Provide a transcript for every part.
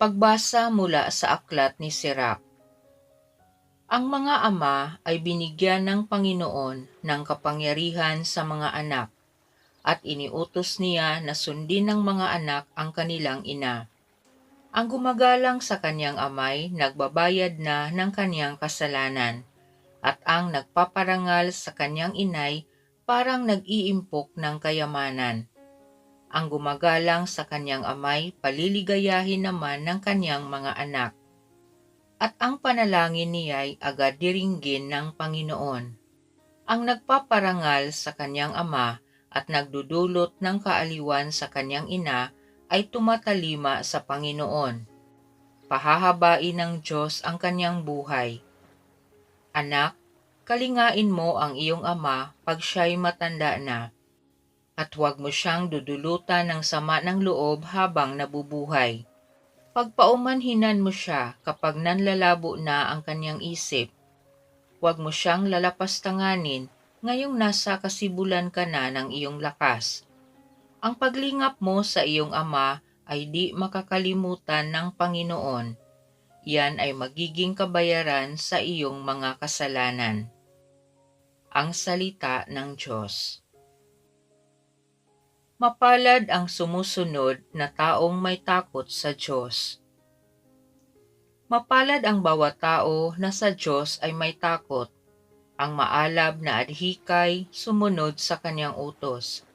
Pagbasa mula sa aklat ni Sirach. Ang mga ama ay binigyan ng Panginoon ng kapangyarihan sa mga anak, at iniutos niya na sundin ng mga anak ang kanilang ina. Ang gumagalang sa kanyang amay nagbabayad na ng kanyang kasalanan, at ang nagpaparangal sa kanyang inay parang nag-iimpok ng kayamanan. Ang gumagalang sa kanyang amay paliligayahin naman ng kanyang mga anak. At ang panalangin niya'y agad diringgin ng Panginoon. Ang nagpaparangal sa kanyang ama at nagdudulot ng kaaliwan sa kanyang ina ay tumatalima sa Panginoon. Pahahabain ng Diyos ang kanyang buhay. Anak, kalingain mo ang iyong ama pag siya'y matanda na, at huwag mo siyang dudulutan ng sama ng loob habang nabubuhay. Pagpaumanhinan mo siya kapag nanlalabo na ang kanyang isip. Huwag mo siyang lalapastanganin ngayong nasa kasibulan ka na ng iyong lakas. Ang paglingap mo sa iyong ama ay di makakalimutan ng Panginoon. Yan ay magiging kabayaran sa iyong mga kasalanan. Ang salita ng Diyos. Mapalad ang sumusunod na taong may takot sa Diyos. Mapalad ang bawat tao na sa Diyos ay may takot, ang maalab na adhikay sumunod sa kanyang utos.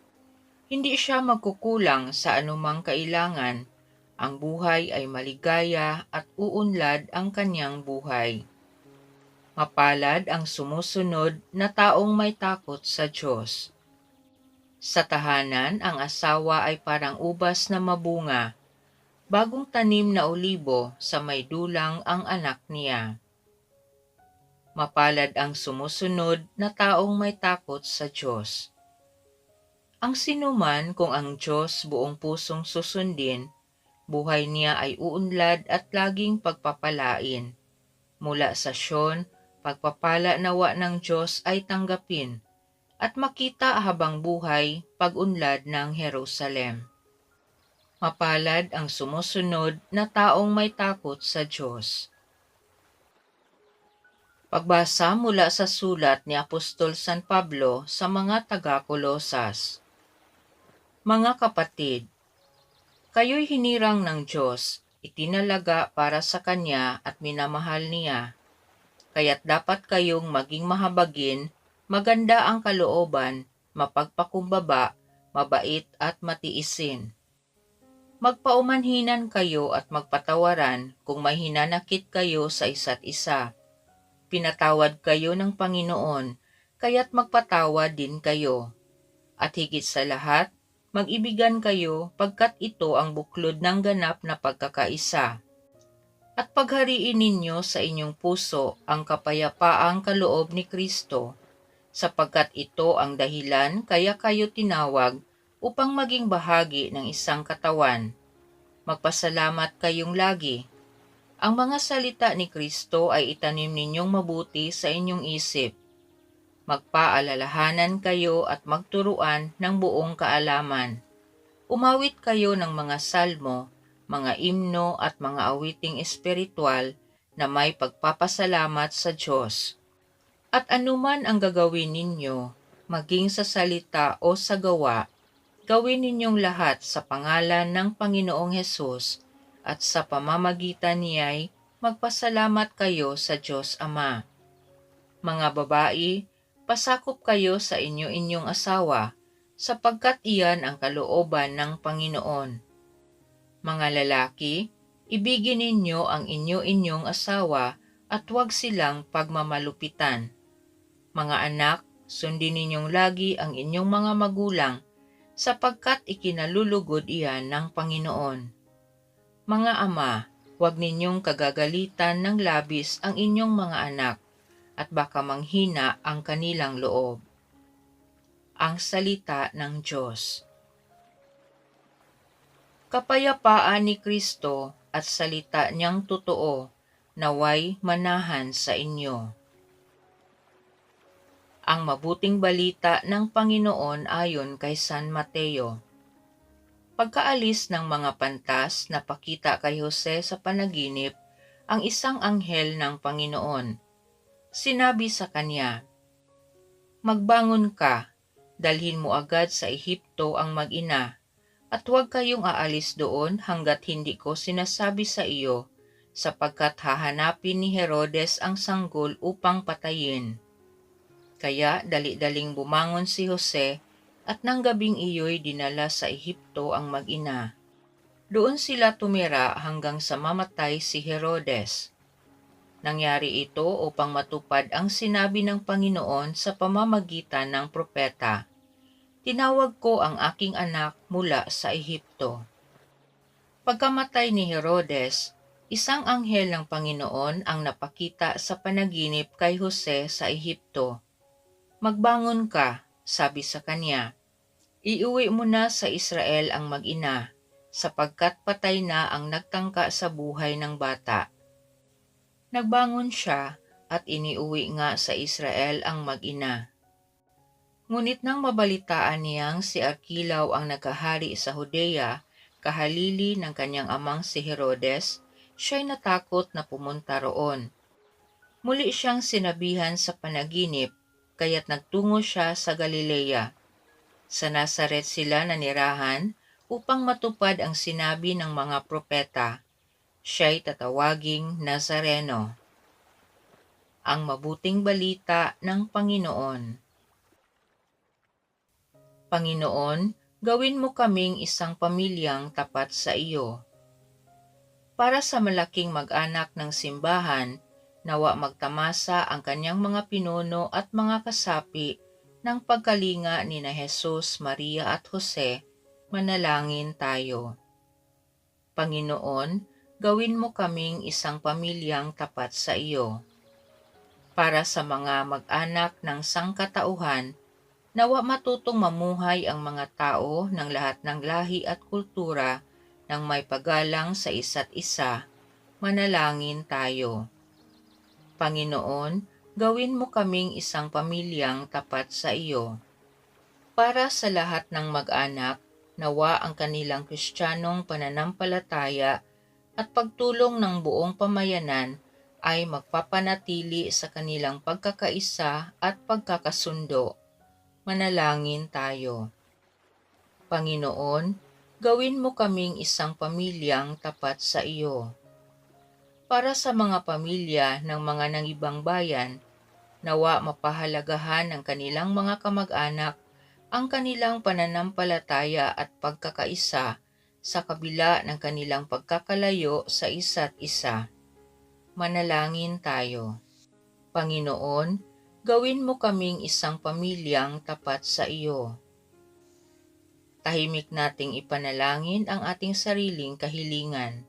Hindi siya magkukulang sa anumang kailangan, ang buhay ay maligaya at uunlad ang kanyang buhay. Mapalad ang sumusunod na taong may takot sa Diyos. Sa tahanan, ang asawa ay parang ubas na mabunga, bagong tanim na olibo sa may dulang ang anak niya. Mapalad ang sumusunod na taong may takot sa Diyos. Ang sinuman kung ang Diyos buong pusong susundin, buhay niya ay uunlad at laging pagpapalain. Mula sa Siyon, pagpapala nawa ng Diyos ay tanggapin, at makita habang buhay pag-unlad ng Jerusalem. Mapalad ang sumusunod na taong may takot sa Diyos. Pagbasa mula sa sulat ni Apostol San Pablo sa mga taga-Kolosas. Mga kapatid, kayo'y hinirang ng Diyos, itinalaga para sa Kanya at minamahal niya. Kaya't dapat kayong maging mahabagin, maganda ang kalooban, mapagpakumbaba, mabait at matiisin. Magpaumanhinan kayo at magpatawaran kung may hinanakit kayo sa isa't isa. Pinatawad kayo ng Panginoon, kaya't magpatawad din kayo. At higit sa lahat, mag-ibigan kayo pagkat ito ang buklod ng ganap na pagkakaisa. At paghariin ninyo sa inyong puso ang kapayapaang kaloob ni Kristo, sapagkat ito ang dahilan kaya kayo tinawag upang maging bahagi ng isang katawan. Magpasalamat kayong lagi. Ang mga salita ni Kristo ay itanim ninyong mabuti sa inyong isip. Magpaalalahanan kayo at magturuan ng buong kaalaman. Umawit kayo ng mga salmo, mga imno at mga awiting espiritual na may pagpapasalamat sa Diyos. At anuman ang gagawin ninyo, maging sa salita o sa gawa, gawin ninyong lahat sa pangalan ng Panginoong Hesus, at sa pamamagitan niya'y magpasalamat kayo sa Diyos Ama. Mga babae, pasakop kayo sa inyo-inyong asawa, sapagkat iyan ang kalooban ng Panginoon. Mga lalaki, ibigin ninyo ang inyo-inyong asawa at huwag silang pagmamalupitan. Mga anak, sundin ninyong lagi ang inyong mga magulang, sapagkat ikinalulugod iyan ng Panginoon. Mga ama, huwag ninyong kagagalitan ng labis ang inyong mga anak, at baka manghina ang kanilang loob. Ang salita ng Diyos. Kapayapaan ni Kristo at salita niyang totoo, naway manahan sa inyo. Ang mabuting balita ng Panginoon ayon kay San Mateo. Pagkaalis ng mga pantas, napakita kay Jose sa panaginip ang isang anghel ng Panginoon. Sinabi sa kanya, "Magbangon ka, dalhin mo agad sa Ehipto ang mag-ina, at huwag kayong aalis doon hanggat hindi ko sinasabi sa iyo, sapagkat hahanapin ni Herodes ang sanggol upang patayin." Kaya dali-daling bumangon si Jose at nang gabing iyo'y dinala sa Ehipto ang mag-ina. Doon sila tumira hanggang sa mamatay si Herodes. Nangyari ito upang matupad ang sinabi ng Panginoon sa pamamagitan ng propeta, "Tinawag ko ang aking anak mula sa Ehipto." Pagkamatay ni Herodes, isang anghel ng Panginoon ang napakita sa panaginip kay Jose sa Ehipto. "Magbangon ka," sabi sa kanya. "Iuwi mo na sa Israel ang mag-ina, sapagkat patay na ang nagtangka sa buhay ng bata." Nagbangon siya at iniuwi nga sa Israel ang mag-ina. Ngunit nang mabalitaan niyang si Arkilaw ang nakahari sa Judea, kahalili ng kanyang amang si Herodes, siya'y natakot na pumunta roon. Muli siyang sinabihan sa panaginip, kaya't nagtungo siya sa Galilea. Sa Nazaret sila nanirahan upang matupad ang sinabi ng mga propeta, "Siya'y tatawaging Nazareno." Ang mabuting balita ng Panginoon. Panginoon, gawin mo kaming isang pamilyang tapat sa iyo. Para sa malaking mag-anak ng simbahan, nawa magtamasa ang kanyang mga pinuno at mga kasapi ng pagkalinga ni na Jesus, Maria at Jose, manalangin tayo. Panginoon, gawin mo kaming isang pamilyang tapat sa iyo. Para sa mga mag-anak ng sangkatauhan, nawa matutong mamuhay ang mga tao ng lahat ng lahi at kultura ng may paggalang sa isa't isa, manalangin tayo. Panginoon, gawin mo kaming isang pamilyang tapat sa iyo. Para sa lahat ng mag-anak, nawa ang kanilang Kristiyanong pananampalataya at pagtulong ng buong pamayanan ay magpapanatili sa kanilang pagkakaisa at pagkakasundo. Manalangin tayo. Panginoon, gawin mo kaming isang pamilyang tapat sa iyo. Para sa mga pamilya ng mga nangibang bayan, nawa mapahalagahan ng kanilang mga kamag-anak ang kanilang pananampalataya at pagkakaisa sa kabila ng kanilang pagkakalayo sa isa't isa. Manalangin tayo. Panginoon, gawin mo kaming isang pamilyang tapat sa iyo. Tahimik nating ipanalangin ang ating sariling kahilingan.